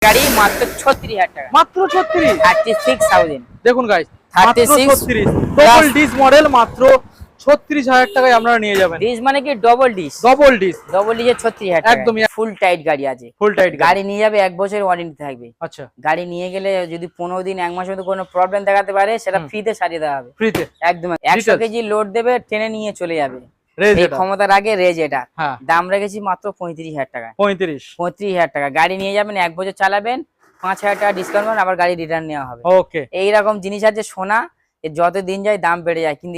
গাড়ি মাত্র 36,000 টাকা। মাত্র 36, 36,000 দেখুন গাইস, 36 ডবল ডিস মডেল মাত্র 36,000 টাকায় আপনারা নিয়ে যাবেন। ডিস মানে কি double dish? Double dish, double ডিসে 36,000 টাকা। একদমই ফুল টাইট গাড়ি আছে, ফুল টাইট গাড়ি নিয়ে যাবে 1 বছরের ওয়ারেন্টি থাকবে। আচ্ছা, গাড়ি নিয়ে গেলে যদি 15 দিন 1 মাসের মধ্যে কোনো প্রবলেম দেখাতে পারে সেটা ফ্রিতে সারিয়ে দেওয়া হবে, ফ্রিতে একদম। 100 কেজি লোড দেবে, ট্রেনে নিয়ে চলে যাবে। এই ক্ষমতার আগে রেজ এটা দাম রেখেছি মাত্র 35,000 টাকা। 35,000 টাকা গাড়ি নিয়ে যাবেন, 1 বছর চালাবেন, 5,000 টাকা ডিসকাউন্ট পাবেন, আবার গাড়ি রিটার্ন নেওয়া হবে। ওকে, এইরকম জিনিস আছে সোনা, যত দিন যায় দাম বেড়ে যায়। কিন্তু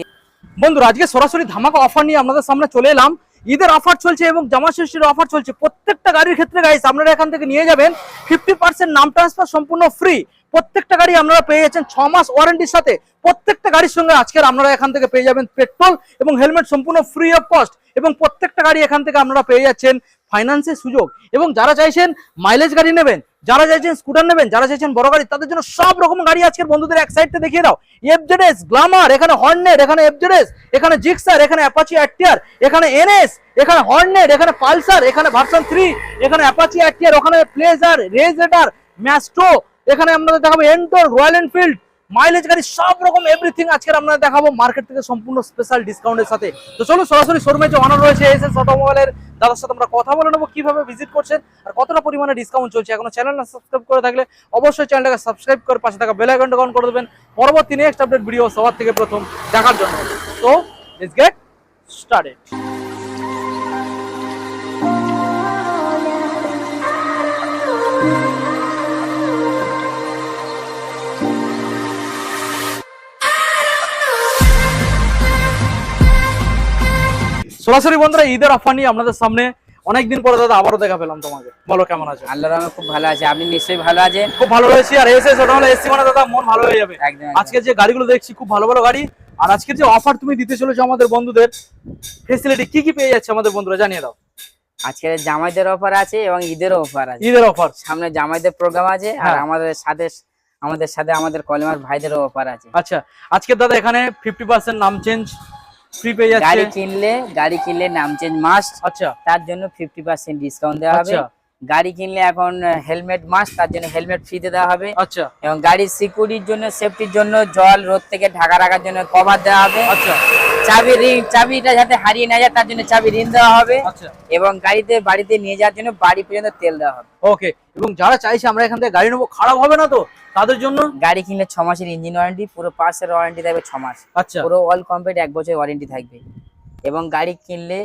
বন্ধুরা আজকে সরাসরি ধামাকা অফার নিয়ে আপনাদের সামনে চলে এলাম। ঈদের অফার চলছে এবং জামা ষষ্ঠীর অফার চলছে। প্রত্যেকটা গাড়ির ক্ষেত্রে গাইস আপনারা এখান থেকে নিয়ে যাবেন 50% নাম ট্রান্সফার সম্পূর্ণ ফ্রি। প্রত্যেকটা গাড়ি আপনারা পেয়ে যাচ্ছেন 6 মাস ওয়ারেন্টির সাথে। প্রত্যেকটা গাড়ির সঙ্গে আজকের আপনারা এখান থেকে পেয়ে যাবেন পেট্রোল এবং হেলমেট সম্পূর্ণ ফ্রি অফ কস্ট। এবং প্রত্যেকটা গাড়ি এখান থেকে আপনারা পেয়ে যাচ্ছেন ফাইন্যান্সের সুযোগ। এবং যারা চাইছেন মাইলেজ গাড়ি নেবেন, যারা চাইছেন স্কুটার নেবেন, যারা চাইছেন বড় গাড়ি, তাদের জন্য সব রকম গাড়ি আজকের বন্ধুদের এক সাইডটা দেখিয়ে দাও। এফজেডএস, গ্ল্যামার, এখানে হর্নেট, এখানে এফজেডএস, এখানে জিক্সার, এখানে অ্যাপাচি আরটিআর, এখানে এনএস, এখানে হর্নেট, এখানে পালসার, এখানে ভার্সন 3, এখানে অ্যাপাচি আরটিআর, ওখানে প্লেজার, রেজ রাইডার, ম্যাস্ট্রো, এখানে আপনাদের দেখাবো এন্টর, রয়্যাল এনফিল্ড, মাইলেজ গাড়ি, সব রকম এভরিথিং আজকে আপনাদের দেখাবো মার্কেট থেকে সম্পূর্ণ স্পেশাল ডিসকাউন্টের সাথে। তো চলো সরাসরি শোরুমে যে অনার রয়েছে এসএস অটোমোবাইলের দাদার সাথে আমরা কথা বলে নেবো কিভাবে ভিজিট করছেন আর কতটা পরিমাণে ডিসকাউন্ট চলছে। এখনো চ্যানেলটা সাবস্ক্রাইব করে থাকলে অবশ্যই চ্যানেলটাকে সাবস্ক্রাইব করে পাশে থাকা বেল আইকনটা অন করে দেবেন পরবর্তী নেক্সট আপডেট ভিডিও সবার থেকে প্রথম দেখার জন্য। তো লেটস গেট স্টার্টেড। সরাসরি বন্ধুরা ঈদের অফার নিয়ে আপনাদের সামনে অনেকদিন পরে দাদা আবারও দেখা পেলাম তোমাকে। বলো কেমন আছো? আল্লাহর রহমতে খুব ভালো আছে, আপনি নিশ্চয়ই ভালো আছেন? খুব ভালো রয়েছি। আর এসএস অটোমোবাইল এসছি মানে দাদা মন ভালো হয়ে যাবে। আজকে যে গাড়িগুলো দেখছি খুব ভালো ভালো গাড়ি। আর আজকে যে অফার তুমি দিতে চলেছো আমাদের বন্ধুদের, ফেসিলিটি কি কি পেয়ে যাচ্ছে আমাদের বন্ধুরা জানিয়ে দাও। আজকে জামাইদের অফার আছে এবং ঈদেরও অফার আছে। ঈদের অফার, সামনে জামাইদের প্রোগ্রাম আছে আর আমাদের সাথে আমাদের কলিমার ভাইদেরও অফার আছে। আচ্ছা, আজকে দাদা এখানে 50% নাম চেঞ্জ ফ্রি পেয়ে যাচ্ছে। গাড়ি কিনলে নাম চেঞ্জ মাস্ট। আচ্ছা, তার জন্য 50% ডিসকাউন্ট দেওয়া হবে। গাড়ি কিনলে এখন হেলমেট মাস্ট, তার জন্য হেলমেট ফ্রিতে দেওয়া হবে। আচ্ছা, এবং গাড়ির সিকিউরিটির জন্য, সেফটির জন্য জল রোদ থেকে ঢাকা রাখার জন্য কভার দেওয়া হবে। আচ্ছা, চাবিটা যাতে হারিয়ে না যায় তার জন্য চাবি রিং দেওয়া হবে। আচ্ছা, এবং বাড়িতে নিয়ে যাওয়ার জন্য বাড়ি পর্যন্ত তেল দেওয়া হবে। ওকে, এবং যারা চাইছে আমরা এখান থেকে গাড়ি নেবো খারাপ হবে না তো, তাদের জন্য গাড়ি কিনলে 6 মাসের ইঞ্জিন ওয়ারেন্টি, পুরো পার্টসের ওয়ারেন্টি থাকবে 6 মাস। আচ্ছা, পুরো অল কমপ্লিট 1 বছর ওয়ারেন্টি থাকবে। এবং গাড়ি কিনলে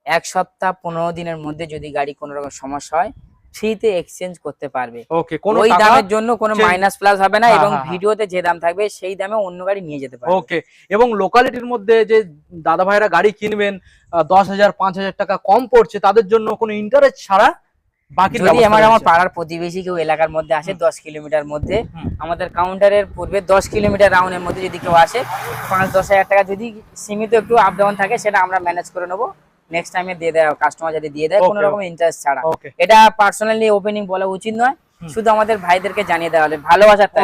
1 সপ্তাহ 15 দিনের মধ্যে যদি গাড়ি কোনো রকম সমস্যা হয় ফ্রিতে এক্সচেঞ্জ করতে পারবে। ওকে, কোনো ওই দামের জন্য কোনো মাইনাস প্লাস হবে না। এবং ভিডিওতে যে দাম থাকবে সেই দামে অন্য গাড়ি নিয়ে যেতে পারবে। ওকে, এবং লোকালিটির মধ্যে যে দাদা ভাইরা গাড়ি কিনবেন 10,000 5,000 টাকা কম পড়ছে, তাদের জন্য কোনো ইন্টারেস্ট ছাড়া বাকি যদি আমার পাড়ার প্রতিবেশী কেউ এলাকার মধ্যে আসে 10 কিলোমিটার মধ্যে, আমাদের কাউন্টারের পূর্বে 10 কিলোমিটার রাউন্ডের মধ্যে যদি কেউ আসে 5-10 হাজার টাকা যদি সীমিত একটু আপ ডাউন থাকে সেটা আমরা ম্যানেজ করে নেবো। নেক্সট টাইমে দিয়ে দেয়, কাস্টমার যদি দিয়ে দেয় কোনো রকম ইন্টারেস্ট ছাড়া। এটা পার্সোনালি ওপেনিং বলা উচিত নয়, শুধু আমাদের ভাইদেরকে জানিয়ে দেওয়া হলে ভালোবাসার তাই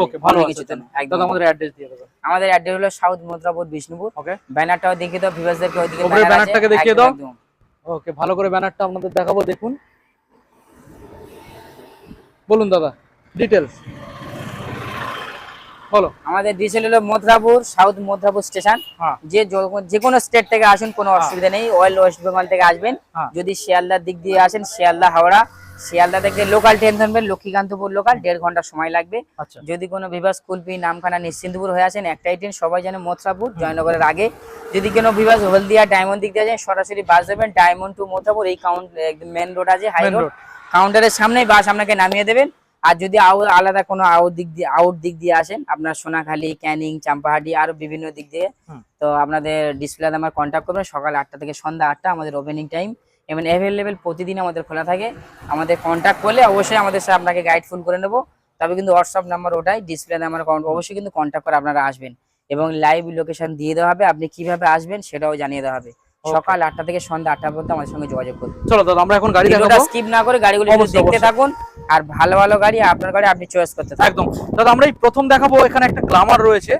কিছু না। একদম। আমাদের অ্যাড্রেস দিয়ে দেবেন। আমাদের অ্যাড্রেস হলো সাউথ মথুরাপুর বিষ্ণুপুর। ব্যানারটাও দেখিয়ে দাও ভিউয়ার্সদেরকে, ওইদিকে ব্যানারটাকে দেখিয়ে দাও। ওকে, ভালো করে ব্যানারটা আপনাদের দেখাবো, দেখুন। বলুন দাদা ডিটেইলস বলো। আমাদের ডিটেইল হলো মথুরাপুর, সাউথ মথুরাপুর স্টেশন। যে কোনো স্টেট থেকে আসুন কোনো অসুবিধা নেই। অল ওয়েস্ট বেঙ্গল থেকে আসবেন, যদি শিয়ালদার দিক দিয়ে আসেন, শিয়ালদা হাওড়া, শিয়ালদা থেকে লোকাল ট্রেন ধরবেন, লক্ষ্মীকান্তপুর লোকাল 1.5 ঘন্টা সময় লাগবে। যদি কোনো ভিভাস কুলপি নামখানা নিশ্চিন্তপুর হয়ে আসেন, একটাই ট্রেন, সবাই জানে মথুরাপুর জয়নগরের আগে। যদি কোনো ভিভাস হলদিয়া ডায়মন্ড দিক দিয়ে আসেন, সরাসরি বাস দেবেন ডায়মন্ড টু মথুরাপুর। এই একদম মেন রোড আছে, হাই রোড, কাউন্টারের সামনেই বাস আপনাকে নামিয়ে দেবেন। আর যদি আলাদা কোনো আউট দিক দিয়ে আসেন, আপনার সোনাখালী, ক্যানিং, চাম্পাহাটি আরো বিভিন্ন দিক দিয়ে, তো আপনাদের ডিসপ্লেতে আমার কন্ট্যাক্ট করবেন। সকাল 8টা থেকে সন্ধ্যা 8টা আমাদের ওপেনিং টাইম, এবং অ্যাভেলেবেল প্রতিদিন আমাদের খোলা থাকে। আমাদের কন্ট্যাক্ট করলে অবশ্যই আমাদের সাথে আপনাকে গাইড ফুল করে নেবো। তবে কিন্তু হোয়াটসঅ্যাপ নাম্বার ওটাই, ডিসপ্লেতে আমার অবশ্যই কিন্তু কন্ট্যাক্ট করে আপনারা আসবেন, এবং লাইভ লোকেশন দিয়ে দেওয়া হবে। আপনি কিভাবে আসবেন সেটাও জানিয়ে দেওয়া হবে। সকাল 8টা থেকে সন্ধ্যা 8টা পর্যন্ত আমাদের সঙ্গে যোগাযোগ করুন। চলো দাদা আমরা এখন গাড়ি দেখাবো, স্কিপ না করে গাড়িগুলো দেখতে থাকুন। আর ভালো ভালো গাড়ি আপনার গাড়ি আপনি চয়েস করতে থাকুন। একদম দাদা, আমরা এই প্রথম দেখাবো এখানে একটা গ্ল্যামার রয়েছে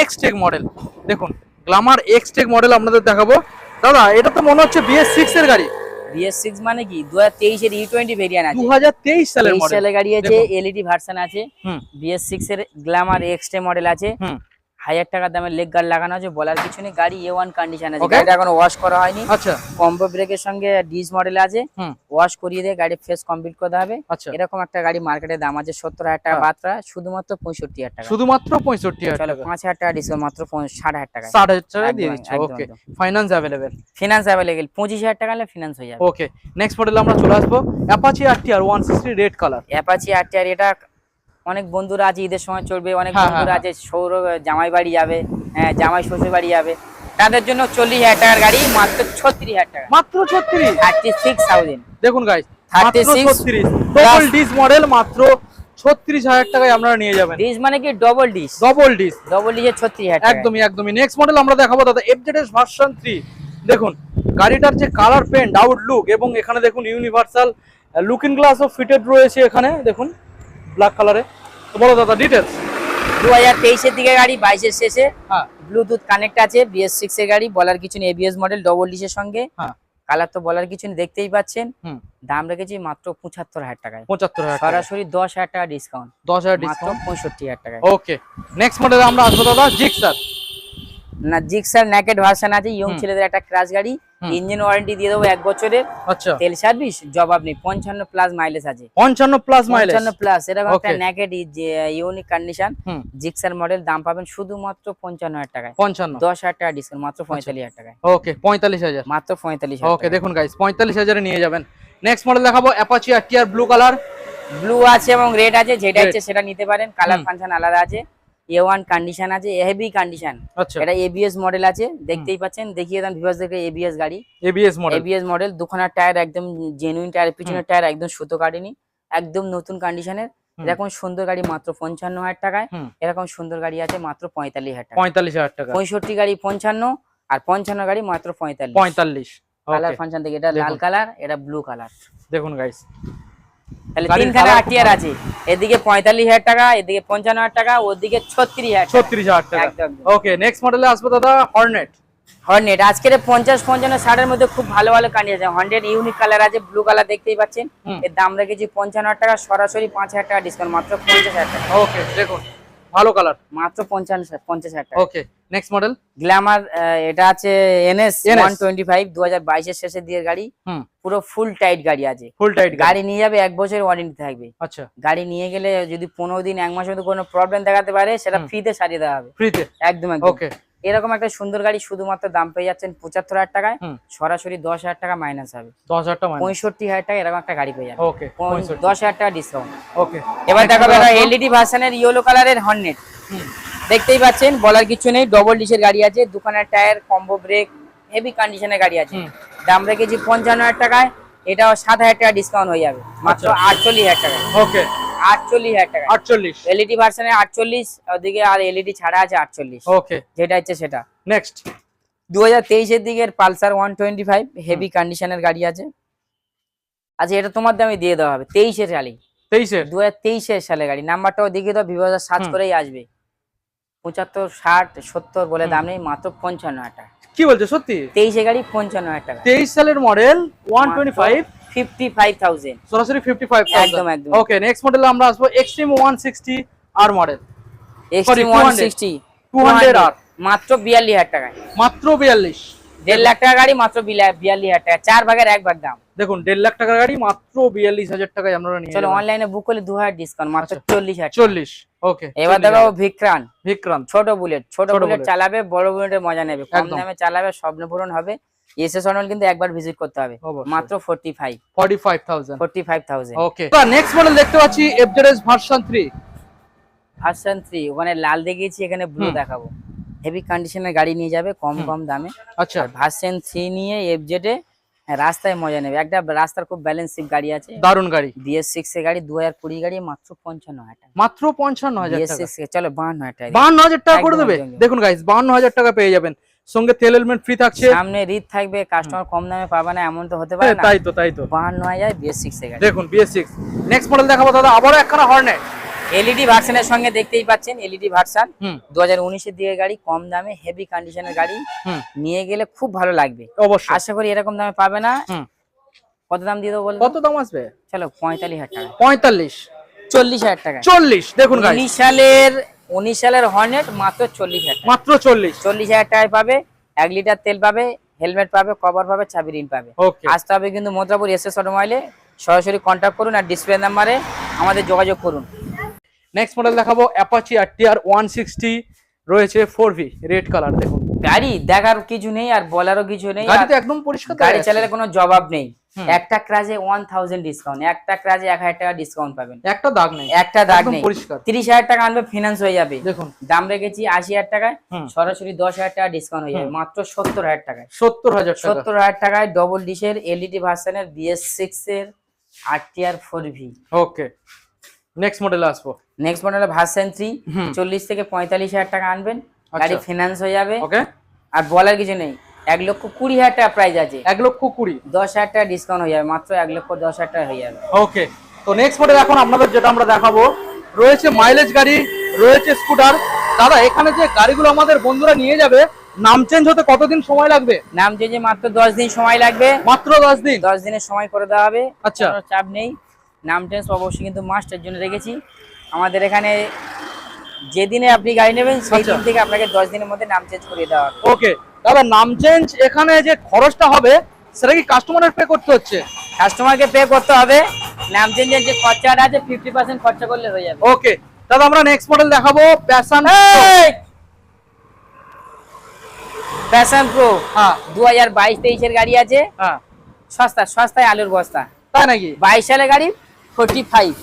এক্সটেক মডেল। দেখুন গ্ল্যামার এক্সটেক মডেল আপনাদের দেখাবো। দাদা এটা তো মনে হচ্ছে BS6 এর গাড়ি। BS6 মানে কি 2023 এর E20 ভেরিয়েন্ট আছে, 2023 সালের 23 মডেল। সালের গাড়ি আছে, এলইডি ভার্সন আছে, হুম BS6 এর গ্ল্যামার এক্সট্রা মডেল আছে, হুম 1000 টাকা দামের লেগ গার্ড লাগানো আছে, বলার কিছু নেই, গাড়ি A1 কন্ডিশন আছে, Okay. গাড়িটা এখনো ওয়াশ করা হয়নি, আচ্ছা কম্বো ব্রেকের সঙ্গে ডিস মডেল আছে, হুম ওয়াশ করিয়ে দিয়ে গাড়ি ফেস কমপ্লিট করতে হবে। আচ্ছা এরকম একটা গাড়ি মার্কেটে দাম আছে 70,000 টাকা, হ্যাঁ। বাদরা শুধুমাত্র 65,000 টাকা। শুধুমাত্র 65,000 চলো টাকা, 5,000 টাকা ডিসকাউন্ট, মাত্র 60,000 টাকা 60,000 টাকা দিয়ে একদম, দিচ্ছ। একদম, ওকে, একদম। Finance available. ফিনান্স অ্যাভেলেবল, 25,000 টাকা হলে ফিনান্স হয়ে যাবে। ওকে, নেক্সট মডেলে আমরা চলে আসবো Apache RTR 160 red colour. Apache RTR, এটা অনেক বন্ধুরা আছে ঈদের সময় চলবে, অনেক হ্যাঁ, বন্ধুরা হ্যাঁ, আছে সৌর জামাই বাড়ি যাবে, হ্যাঁ জামাই শ্বশুর বাড়ি যাবে, তাদের জন্য 40,000 টাকার গাড়ি মাত্র 36,000 টাকা, মাত্র 36। 36,000। দেখুন গাইস, 36 36 ডবল ডিস মডেল, মাত্র 36,000 টাকায় আপনারা নিয়ে যাবেন। ডিস মানে কি double dish, double dish, double ডিসে 36,000 টাকা। একদমই একদমই। নেক্সট মডেল আমরা দেখাবো দাদা এফজেডএস ভার্সন 3। দেখুন গাড়িটার যে কালার পেন্ট আউটলুক, এবং এখানে দেখুন ইউনিভার্সাল লুকিং গ্লাসও ফিটেড রয়েছে এখানে, দেখুন ব্ল্যাক কালারে। তো বলো দাদা ডিটেলস। 2023 এর দিকে গাড়ি, 22 এর শেষে, হ্যাঁ ব্লুটুথ কানেক্ট আছে, BS6 এর গাড়ি, বলার কিছু নেই, ABS মডেল ডবল ডিসের সঙ্গে, হ্যাঁ কালার তো বলার কিছু নেই, দেখতেই পাচ্ছেন। হুম দাম রেখেছি মাত্র 75,000 টাকায়, 75,000 টাকা, সরাসরি 10,000 টাকা ডিসকাউন্ট, 10,000 মাত্র ডিসকাউন্ট। 65,000 টাকায়। ওকে, নেক্সট মডেলে আমরা আসবো দাদা জিক্সার। না জিক্সার নেকেড ভার্সন আছে, ইয়ং হুম। ছেলেদের একটা ক্রাশ গাড়ি, হুম। ইঞ্জিন ওয়ারেন্টি দিয়ে দেবো 1 বছরের, আচ্ছা, তেল সার্ভিস জবাব নেই, 55 প্লাস মাইলেজ আছে, 55 প্লাস মাইলেজ। 55 প্লাস, এরকম একটা Okay. নেকেড ইউনিক কন্ডিশন হুম জিক্সার মডেল, দাম পাবেন শুধুমাত্র 55,000 টাকায়, 55। 10,000 টাকা ডিসকাউন্ট, মাত্র 45,000 টাকায়, ওকে, 45,000। মাত্র 45,000 ওকে দেখুন গাইস, 45,000 এ নিয়ে যাবেন। নেক্সট মডেল দেখাবো Apache RTR blue colour. Blue আছে এবং রেড আছে, যেটা Red. ইচ্ছে সেটা নিতে পারেন, কালার হুম। ফাংশন আলাদা আছে, A1 কন্ডিশন আছে, হেভি কন্ডিশন, আচ্ছা, এটা ABS মডেল আছে, দেখতেই পাচ্ছেন, দেখিয়ে দেন ভিউয়ার্সদেরকে, ABS গাড়ি, এবিএস মডেল। ABS মডেল, দুখানা টায়ার একদম জেনুইন টায়ার, পিছনের টায়ার একদম সুতো কাটেনি, একদম নতুন কন্ডিশনের, হুম। এরকম সুন্দর গাড়ি মাত্র 55,000 টাকায়, হুম। এরকম সুন্দর গাড়ি আছে মাত্র 45,000 টাকা, 45,000 টাকা, 65 গাড়ি 55, আর 55 গাড়ি মাত্র 45। 45। কালার ওকে ফাংশন দেখে, এটা লাল দেখুন। কালার, এটা ব্লু কালার, দেখুন গাইস, তাহলে গাড়ির তিনখানা colour আরটিআর খুব আছে, এদিকে 45,000 টাকা, এদিকে 55,000 টাকা, ওদিকে 36,000 টাকা। 36,000 টাকা। একদম। ওকে, নেক্সট মডেলে আসবো দাদা হর্নেট। হর্নেট আজকের 50, 55, 60 এর মধ্যে খুব ভালো ভালো কন্ডিশন আছে, হর্নেট ইউনিক কালার আছে, ব্লু কালার দেখতেই পাচ্ছেন, হুম। এর দাম রেখেছি 55,000 টাকা, সরাসরি 5,000 টাকা ডিসকাউন্ট, মাত্র 50,000 টাকা, ওকে দেখুন ভালো কালার। মাত্র 50,000 টাকা। ওকে, নেক্সট মডেল। গ্ল্যামার, এটা আছে NS NS 125, 2022 এর শেষের দিকের গাড়ি, হুম, পুরো ফুল টাইট গাড়ি আছে, ফুল টাইট গাড়ি নিয়ে যাবে 1 বছরের ওয়ারেন্টি থাকবে, আচ্ছা, গাড়ি নিয়ে গেলে যদি 15 দিন 1 মাসের মধ্যে কোনো প্রবলেম দেখাতে পারে, সেটা হুম। ফ্রিতে সারিয়ে দেওয়া হবে, ফ্রিতে। একদম একদম। ওকে, এরকম একটা সুন্দর গাড়ি শুধুমাত্র দাম পেয়ে যাচ্ছেন 75,000 টাকায়, হুম। সরাসরি 10,000 টাকা মাইনাস হবে, 10,000 টাকা। 65,000 টাকা এরকম একটা গাড়ি পেয়ে যাবে, ওকে, 65। 10,000 টাকা ডিসকাউন্ট। ওকে, এবার Next দেখাবো model একটা আসবো। এলইডি ভার্সনের ইয়েলো কালারের হর্নেট, হুম, দেখতেই পাচ্ছেন, বলার কিছু নেই, ডবল ডিসের গাড়ি আছে, দুখানের টায়ার, কম্বো ব্রেক, হেভি কন্ডিশনের গাড়ি আছে, হুম। দাম রেখেছি 55,000 টাকায়, এটাও 7,000 টাকা ডিসকাউন্ট হয়ে যাবে, মাত্র আচ্ছা। 48,000 টাকায়, ওকে, 48,000 টাকা, 48। এলইডি ভার্সনে 48, ওদিকে আর এলইডি ছাড়া আছে 48, ওকে, যেটা হচ্ছে সেটা। নেক্সট। 2023 এর দিকের পালসার 125, হেভি কন্ডিশনের গাড়ি আছে, আচ্ছা এটা তোমার দামে দিয়ে দেওয়া হবে, 23 এর গাড়ি, 23 এর। 2023 সালের গাড়ি, নাম্বারটাও দেখিয়ে দাও, ভিভোতে সার্চ হুম। করেই আসবে, 75, 60, 70 বলে হুম। দাম নেই, মাত্র 55,000 টাকা, কি বলছো সত্যি? 23 গাড়ি 55,000 টাকা, 23 সালের মডেল 125, 55,000, সরাসরি 55,000। একদম, একদম। ওকে, নেক্সট মডেলে আমরা আসবো এক্সট্রিম 160 আর মডেল। এক্সট্রিম 200, 160, 200 আর মাত্র 42,000 টাকায়, মাত্র 42। 1.5 লাখ টাকা গাড়ি মাত্র 42,000 টাকা, 4 ভাগের 1 ভাগ দাম। দেখুন 1.5 লাখ টাকার গাড়ি মাত্র 42,000 টাকায় আপনারা নিয়ে চলো যাবেন। অনলাইনে বুক করলে 2,000 ডিসকাউন্ট, মাত্র আচ্ছা। 40,000 টাকা। 40। ওকে, এবার দেখো ভিক্রান, বিক্রান্ত। ছোট বুলেট, ছোট বুলেট বুলেট। চালাবে, বড় বুলেটের মজা নেবে, কম একদম। দামে চালাবে, স্বপ্ন পূরণ হবে। এসএস অনল কিন্তু একবার ভিজিট করতে হবে, অবশ্যই। মাত্র 45,000। 45,000। ওকে, নেক্সট মডেল দেখতে পাচ্ছি এফজেডএস ভার্সন 3। ভার্সন 3, ওখানে লাল দেখিয়েছি, এখানে ব্লু হুম। দেখাবো, হেভি কন্ডিশনের গাড়ি নিয়ে যাবে কম হুম। কম দামে। আচ্ছা, আর ভার্সন 3 নিয়ে এফজেড এ রাস্তায় মজা নেবে, একটা রাস্তার খুব ব্যালেন্সিভ গাড়ি আছে, দারুন গাড়ি, BS6 এর গাড়ি, 2020 গাড়ি, মাত্র 55,000 টাকা, মাত্র 55,000 টাকা। BS6 চলো 52,000 টাকা, 52,000 টাকা করে একদম, দেবে। একদম, একদম। দেখুন গাইস, 52,000 টাকা পেয়ে যাবেন, সঙ্গে তেল হেলমেট ফ্রি থাকছে। সামনে রিড থাকবে, কাস্টমার কম দামে পাবে না এমন তো হতে পারে না, তাই তো 52,000 BS6 এর গাড়ি। দেখুন BS6। নেক্সট মডেল দেখাবো দাদা, আবারও একখানা হর্নেট। এলইডি ভার্সনের সঙ্গে দেখতেই পাচ্ছেন, এলইডি ভার্সন হুম 2019 এর দিকে গাড়ি, কম দামে, হেভি কন্ডিশনের গাড়ি, হুম, নিয়ে গেলে খুব ভালো লাগবে, অবশ্যই। আশা করি এরকম দামে পাবে না। হুম কত দাম দিয়ে দেবো বল? কত দাম আসবে? চলো 45,000 টাকা। 45, 40,000 টাকা। 40 দেখুন গাইস, 19 সালের হর্নেট মাত্র 40,000 টাকা। মাত্র 40। 40,000 টাকায় পাবে, 1 লিটার তেল পাবে, হেলমেট পাবে, কভার পাবে, চাবি রিং পাবে। ওকে, আসতে হবে কিন্তু মথুরাপুর এসএস অটোমোবাইলে, সরাসরি কন্ট্যাক্ট করুন আর ডিসপ্লে নাম্বারে আমাদের যোগাযোগ করুন। নেক্সট মডেল দেখাবো অ্যাপাচি আরটিআর 160, রয়েছে 4V রেড কালার। দেখুন গাড়ি দেখার কিছু নেই আর বলারও কিছু নেই, গাড়ি তো একদম পরিষ্কার, গাড়ি চালালে কোনো জবাব নেই। একটা ক্রাজে 1000 ডিসকাউন্ট, একটা ক্রাজে 1000 টাকা ডিসকাউন্ট পাবেন, একটা দাগ নেই, একটা দাগ একদম নেই। পরিষ্কার। 30,000 টাকা আনবে, ফিনান্স হয়ে যাবে। দেখুন দাম রেখেছি 80,000 টাকায়, সরাসরি 10,000 টাকা ডিসকাউন্ট হয়ে যাবে মাত্র 70,000 টাকায়। 70,000 টাকা। 70,000 টাকায় ডবল ডিশের এলইডি ভার্সনের BS6 এর আরটিআর 4V। ওকে, নেক্সট মডেল আসবো। নেক্সট মডেলের ভার্সন 3, 40 থেকে 45,000 টাকা আনবেন, গাড়ি ফিনান্স হয়ে যাবে। ওকে, আর বলার কিছু নেই, 1,20,000 টাকা প্রাইস আছে, 1,20,000, 10,000 টাকা ডিসকাউন্ট হয়ে যাবে, মাত্র 1,10,000 টাকা হয়ে যাবে। ওকে, তো নেক্সট মডেল এখন আপনাদের যেটা আমরা দেখাবো, রয়েছে মাইলেজ গাড়ি, রয়েছে স্কুটার। দাদা এখানে যে গাড়িগুলো আমাদের বন্ধুরা নিয়ে যাবে, নাম চেঞ্জ হতে কতদিন সময় লাগবে? নাম চেঞ্জে মাত্র 10 দিন সময় লাগবে, মাত্র 10 দিন। 10 দিনের সময় করে দেওয়া হবে। আচ্ছা, কোনো চাপ নেই। নাম চেঞ্জ অবশ্যই কিন্তু মাস্টের জন্য রেখেছি আমাদের এখানে। যেদিনে আপনি গাড়ি নেবেন সেই দিন থেকে আপনাকে 10 দিনের মধ্যে নাম চেঞ্জ করে দেওয়া হবে। ওকে দাদা, নাম চেঞ্জ এখানে যে খরচটা হবে সেটা কি কাস্টমারের পে করতে হচ্ছে? কাস্টমারকে পে করতে হবে, নাম চেঞ্জের যে খরচাটা আছে 50% খরচা করলে হয়ে যাবে। ওকে দাদা, আমরা নেক্সট মডেল দেখাবো প্যাশন। প্যাশন প্রো, হ্যাঁ 2022-23 এর গাড়ি আছে, হ্যাঁ, সস্তায় আলুর বস্তা। তাই নাকি? 22 সালের গাড়ি 45।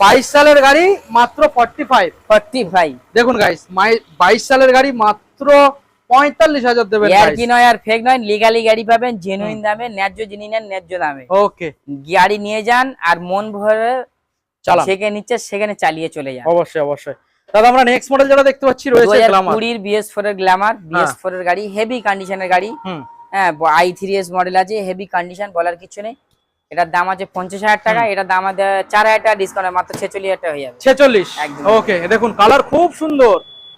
22 সালের গাড়ি মাত্র 45। দেখুন গাইস, 22 সালের গাড়ি মাত্র 45,000 দেবেন। আর কি নয় আর ফেক নয়, লিগালি গাড়ি পাবেন জেনুইন দামে, ন্যায্য জিনিস নেন ন্যায্য দামে। ওকে, গাড়ি নিয়ে যান আর মন ভরে চালান, সেখানে নিচ্ছে সেখানে চালিয়ে চলে যান। অবশ্যই অবশ্যই। দাদা আমরা নেক্সট মডেল যেটা দেখতে পাচ্ছি রয়েছে গ্ল্যামার। 2020 BS4 এর গ্ল্যামার, BS4 এর গাড়ি, হেভি কন্ডিশনের গাড়ি। হ্যাঁ, i3s মডেল আছে, হেভি কন্ডিশন, বলার কিছু নেই। এটার দাম আছে 50,000 টাকা, এটার দাম আছে 4,000 টাকা ডিসকাউন্ট, মাত্র 46,000 টাকা হয়ে যাবে। 46। একদম। ওকে, দেখুন কালার খুব সুন্দর।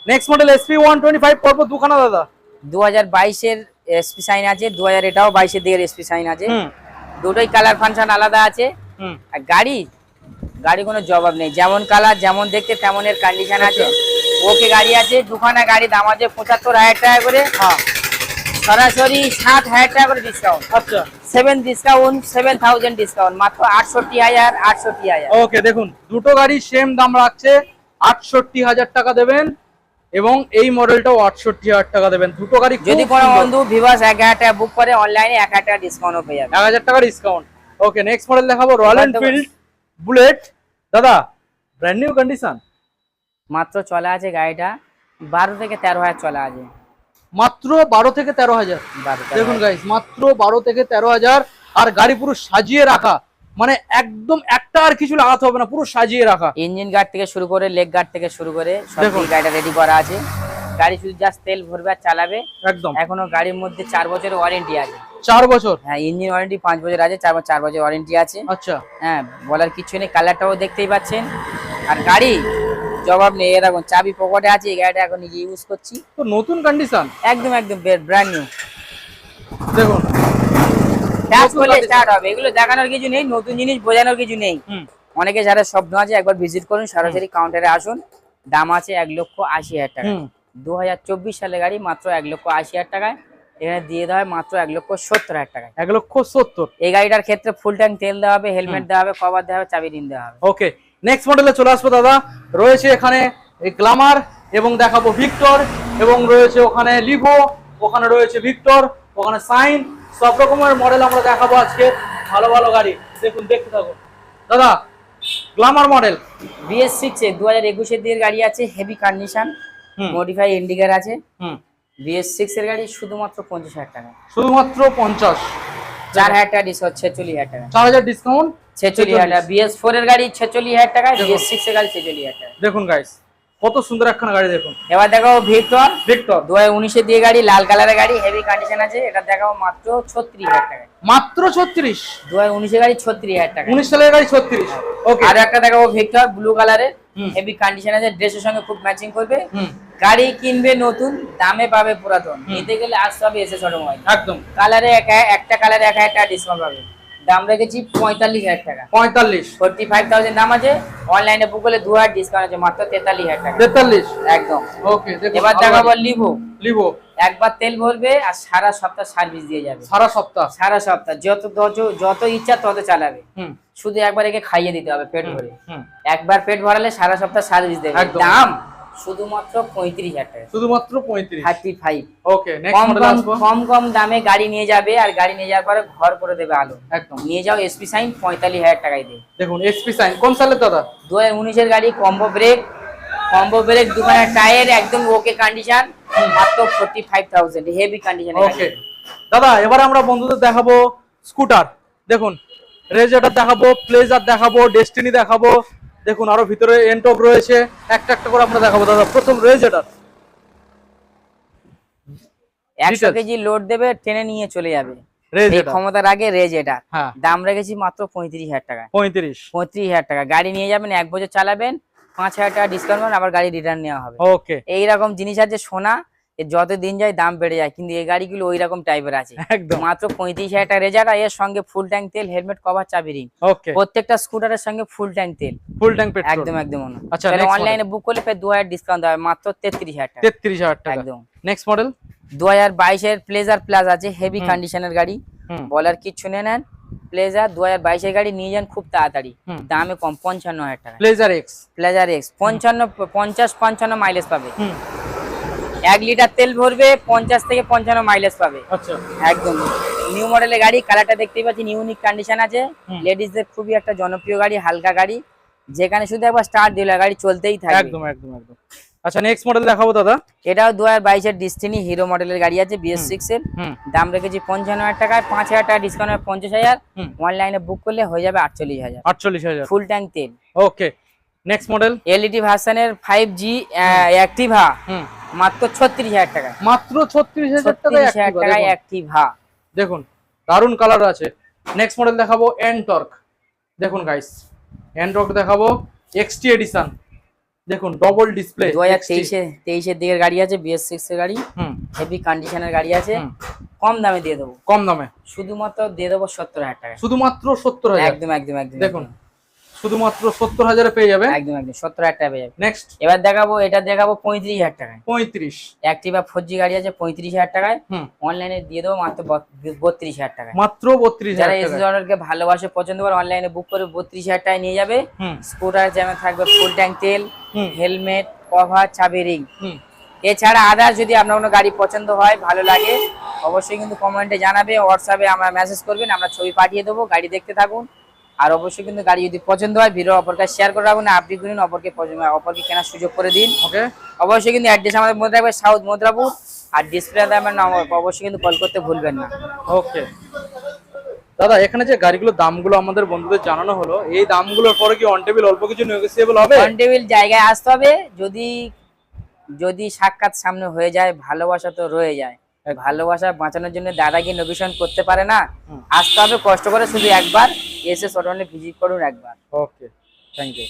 নেক্সট মডেল SP125 পরপর দুখানা দাদা। 2022 এর এসপি সাইন আছে, 2000 এটাও 22 এর দিকের এসপি সাইন আছে। দুটোই কালার ফাংশন আলাদা আছে। আর গাড়ি কোনো জবাব নেই, যেমন কালার যেমন দেখতে তেমন এর কন্ডিশন আছে। ওকে গাড়ি আছে, দুখানা গাড়ি, দাম আছে 75,000 টাকা করে। হ্যাঁ, সরাসরি 7,000 টাকা করে ডিসকাউন্ট। আচ্ছা, 7,000 ডিসকাউন্ট, মাত্র 68,000। ওকে, দেখুন দুটো গাড়ি সেম দাম রাখছে, 68,000 টাকা দেবেন এবং এই মডেলটাও 68,000 টাকা দেবেন। দুটো গাড়ি যদি কোনো বন্ধু ভিভাস 1,000 টাকা বুক করে অনলাইনে 1,000 টাকা ডিসকাউন্ট পেয়ে যাবে, 1,000 টাকা ডিসকাউন্ট। ওকে, নেক্সট মডেল দেখাবো রয়্যাল এনফিল্ড বুলেট। দাদা ব্র্যান্ড নিউ কন্ডিশন, মাত্র চলা আছে গাড়িটা 12 থেকে 13,000 চলা আছে, মাত্র 12 থেকে 13,000। দেখুন গাইস, মাত্র 12 থেকে 13,000। আর গাড়ি পুরো সাজিয়ে রাখা, মানে একদম একটা আর কিছু লাগাতে হবে না, পুরো সাজিয়ে রাখা। ইঞ্জিন গার্ড থেকে শুরু করে লেগ গার্ড থেকে শুরু করে সব গাড়িটা রেডি করা আছে। গাড়ি শুধু জাস্ট তেল ভরবে আর চালাবে একদম। এখনো গাড়ির মধ্যে 4 বছরের ওয়ারেন্টি আছে। 4 বছর? হ্যাঁ, ইঞ্জিন ওয়ারেন্টি 5 বছর আছে, 4 বছর ওয়ারেন্টি আছে। আচ্ছা, হ্যাঁ, বলার কিছু নেই। কালারটাও দেখতেই পাচ্ছেন, আর গাড়ি জবাব নেই। এরকম চাবি পকেটে আছে, এই গাড়িটা এখন নিজে ইউজ করছি, তো নতুন কন্ডিশন একদম ব্র্যান্ড নিউ। দেখুন টাচ করলে স্টার্ট হবে, এগুলো দেখানোর কিছু নেই, নতুন জিনিস বোঝানোর কিছু নেই। অনেকে যারা স্বপ্ন আছে একবার ভিজিট করুন, সরাসরি কাউন্টারে আসুন। দাম আছে 1,80,000 টাকা। 2024 সালের গাড়ি, মাত্র 1,80,000 টাকায় এখানে দিয়ে দেওয়া হয় মাত্র 1,70,000 টাকায়। 1,70,000। এই গাড়িটার ক্ষেত্রে ফুল ট্যাঙ্ক তেল দেওয়া হবে, হেলমেট দেওয়া হবে, কভার দেওয়া হবে, চাবি রিং দেওয়া হবে। ওকে, নেক্সট মডেলে চলে আসবো দাদা। রয়েছে এখানে এই গ্ল্যামার এবং দেখাবো ভিক্টর, এবং রয়েছে ওখানে লিভো, ওখানে রয়েছে ভিক্টর, ওখানে সাইন, সব রকমের মডেল আমরা দেখাবো আজকে। ভালো ভালো গাড়ি দেখুন, দেখতে থাকুন। দাদা গ্ল্যামার মডেল BS6 এর 2021 এর দিকের গাড়ি আছে, হেভি কন্ডিশন, মডিফাই ইন্ডিকেটর আছে। BS6 এর গাড়ি শুধুমাত্র 50,000 টাকা, শুধুমাত্র 50। 4,000 টাকা ডিসকাউন্ট, 46,000 টাকা। 4,000 ডিসকাউন্ট, 46,000 টাকা। BS4 এর গাড়ি 46,000 টাকা, BS6 এর গাড়ি 46,000 টাকা। দেখুন গাইস, কত সুন্দর একখানা গাড়ি দেখুন। এবার দেখাবো ভিক্টর 2019 এর দিয়ে গাড়ি, লাল কালারের গাড়ি, হেভি কন্ডিশন আছে। এটা দেখাবো মাত্র 36,000 টাকা। মাত্র 36? 2019 এর গাড়ি 36,000 টাকা। 19 সালের গাড়ি 36। ওকে, আর একটা দেখাবো ভিক্টর ব্লু কালারের, হেভি কন্ডিশন আছে, ড্রেসের সঙ্গে খুব ম্যাচিং করবে। গাড়ি কিনবে নতুন, দামে পাবে পুরাতন। নিতে গেলে আসতে হবে এসএস অটোমোবাইল। একদম। কালারে একটা কালারে 1,000 টাকা ডিসকাউন্ট পাবে। দাম রেখেছি 45,000 টাকা। 45, 45,000 দাম আছে, অনলাইনে বুক করলে 2 হাজার ডিসকাউন্ট আছে, মাত্র 43,000 টাকা। 43, একদম। ওকে। দেখুন এবার দেখাবো লিভো। লিভো একবার তেল ভরবে আর সারা সপ্তাহ সার্ভিস দিয়ে যাবে। সারা সপ্তাহ, সারা সপ্তাহ যত ইচ্ছা তত চালাবে। হুম শুধু একবার একে খাইয়ে দিতে হবে পেট ভরে। হুম, একবার পেট ভরালে সারা সপ্তাহ সার্ভিস দেবে। একদম। দাম শুধুমাত্র 35,000 টাকা। শুধুমাত্র 35। 35। ওকে, নেক্সট মডেল আসবো। কম দামে গাড়ি নিয়ে যাবে, আর গাড়ি নিয়ে যাওয়ার পরে ঘর করে দেবে আলো। একদম। নিয়ে যাও এসপি সাইন 45,000 টাকায় দিয়ে। দেখুন এসপি সাইন কোন সালের দাদা? 2019 এর গাড়ি, কম্বো ব্রেক, দুখানা টায়ার একদম ওকে কন্ডিশন, মাত্র 45,000, হেভি কন্ডিশনে। ওকে দাদা, এবার আমরা বন্ধুদের দেখাবো স্কুটার। দেখুন রেজার দেখাবো, প্লেজার দেখাবো, ডেস্টিনি দেখাবো। দেখুন আরো ভিতরে এনটক রয়েছে, একটা একটা করে আমরা দেখাবো দাদা। প্রথম রেজার 100 কেজি লোড দেবে, ট্রেনে নিয়ে চলে যাবে। এই রেজার ক্ষমতার আগে রেজ এটা। হ্যাঁ, দাম রেখেছি মাত্র 35,000 টাকা। 35। টাকা। গাড়ি নিয়ে যাবেন, 1 বছর চালাবেন, 5,000 টাকা ডিসকাউন্ট পাবেন, আবার গাড়ি রিটার্ন নেওয়া হবে। ওকে, এইরকম জিনিস আছে সোনা, যত দিন যায় দাম বেড়ে যায়, কিন্তু এই গাড়িগুলো ওই রকম টাইপের আছে। একদম। মাত্র 35,000 টাকা রেজার, আর এর সঙ্গে ফুল ট্যাঙ্ক তেল, হেলমেট, কভার, চাবি রিং। ওকে, প্রত্যেকটা স্কুটারের সঙ্গে ফুল ট্যাঙ্ক তেল, ফুল ট্যাঙ্ক পেট্রোল। একদম একদম। আচ্ছা, তাহলে next অনলাইনে বুক করলে ফের 2,000 ডিসকাউন্ট হবে, মাত্র 33,000 টাকা। 33,000 টাকা। একদম। নেক্সট মডেল 2022 এর প্লেজার প্লাস আছে, হেভি কন্ডিশনের গাড়ি, হুম বলার কিচ্ছু নেন। প্লেজার 2022 এর গাড়ি নিয়ে যান খুব তাড়াতাড়ি, হুম। দামে কম, 55,000 টাকা। Pleasure x, pleasure x 50-55 mileage পাবে। হুম 1 লিটার তেল ভরবে, 50 থেকে 55 মাইলেজ পাবে। আচ্ছা, একদম নিউ মডেলের গাড়ি, কালারটা দেখতেই পাচ্ছেন, ইউনিক কন্ডিশন আছে। হুম। লেডিসদের খুবই একটা জনপ্রিয় গাড়ি, হালকা গাড়ি, যেখানে শুধু একবার স্টার্ট দিলে গাড়ি চলতেই থাকবে। একদম একদম একদম। আচ্ছা, নেক্সট মডেল দেখাবো দাদা। এটাও 2022 এর ডিস্টিনি হিরো মডেলের গাড়ি আছে, BS6 এর। হুম দাম রেখেছি 55,000 টাকায়, 5,000 টাকা ডিসকাউন্ট হবে, 50,000। হুম। অনলাইনে বুক করলে হয়ে যাবে 48,000। 48,000। ফুল ট্যাঙ্ক তেল। ওকে, নেক্সট মডেল। এলইডি ভার্সনের 5G অ্যাক্টিভা, হুম মাত্র 36,000 টাকায়। মাত্র 36,000 টাকায় 36,000 টাকায় অ্যাক্টিভা। দেখুন দারুন কালার আছে। নেক্সট মডেল দেখাবো এনটর্ক। দেখুন গাইস, এনটর্ক দেখাবো এক্সটি এডিশন। দেখুন ডবল ডিসপ্লে, 2023 এর দিকের গাড়ি আছে, BS6 এর গাড়ি, হুম হেভি কন্ডিশনের গাড়ি আছে। হুম। কম দামে দিয়ে দেবো, কম দামে শুধুমাত্র দিয়ে দেবো 70,000 টাকা। শুধুমাত্র 70,000। একদম একদম একদম। দেখুন শুধুমাত্র 70,000 পেয়ে যাবে। একদম একদম 70,000 টাকা পেয়ে যাবে। নেক্সট এবার দেখাবো, এটা দেখাবো 35,000 টাকায়। 35। অ্যাক্টিভা 4G গাড়ি আছে, 35,000 টাকায়। হুম অনলাইনে দিয়ে দেবো মাত্র 32,000 টাকায়। মাত্র যারা 32,000 এস টাকা। জনারকে ভালোবাসে, পছন্দ করে, অনলাইনে বুক করে 32,000 টাকায় নিয়ে যাবে। হুম স্কুটার যেমন থাকবে ফুল ট্যাঙ্ক তেল, হুম হেলমেট, কভার, চাবি রিং। হুম এছাড়া আদার যদি আপনার কোনো গাড়ি পছন্দ হয়, ভালো লাগে, অবশ্যই কিন্তু কমেন্টে জানাবে, হোয়াটসঅ্যাপে আমরা মেসেজ করবেন, আমরা ছবি পাঠিয়ে দেবো। গাড়ি দেখতে থাকুন, আর অবশ্যই কিন্তু গাড়ি যদি পছন্দ হয় ভিডিও অপরকে শেয়ার করে রাখুন, আপনি কিনুন, অপরকে কেনার সুযোগ করে দিন। ওকে, অবশ্যই কিন্তু অ্যাড্রেস আমাদের মধ্যে রাখবে, সাউথ মদ্রাপুর, আর ডিসপ্লেতে আমার নাম, অবশ্যই কিন্তু কল করতে ভুলবেন না। ওকে দাদা, এখানে যে গাড়িগুলোর দামগুলো আমাদের বন্ধুদের জানানো হলো, এই দামগুলোর পরে কি অন টেবিল অল্প কিছু নেগোসিয়েবল হবে? অন টেবিল জায়গায় আসতে হবে, যদি সাক্ষাৎ সামনে হয়ে যায়, ভালোবাসা তো রয়ে যায়। ভালোবাসা বাঁচানোর জন্য দাদা কি নেগোশিয়েশন করতে পারে না? আসতে হবে কষ্ট করে, শুধু একবার এসে শোরুমে ভিজিট করুন একবার। ওকে, থ্যাংক ইউ।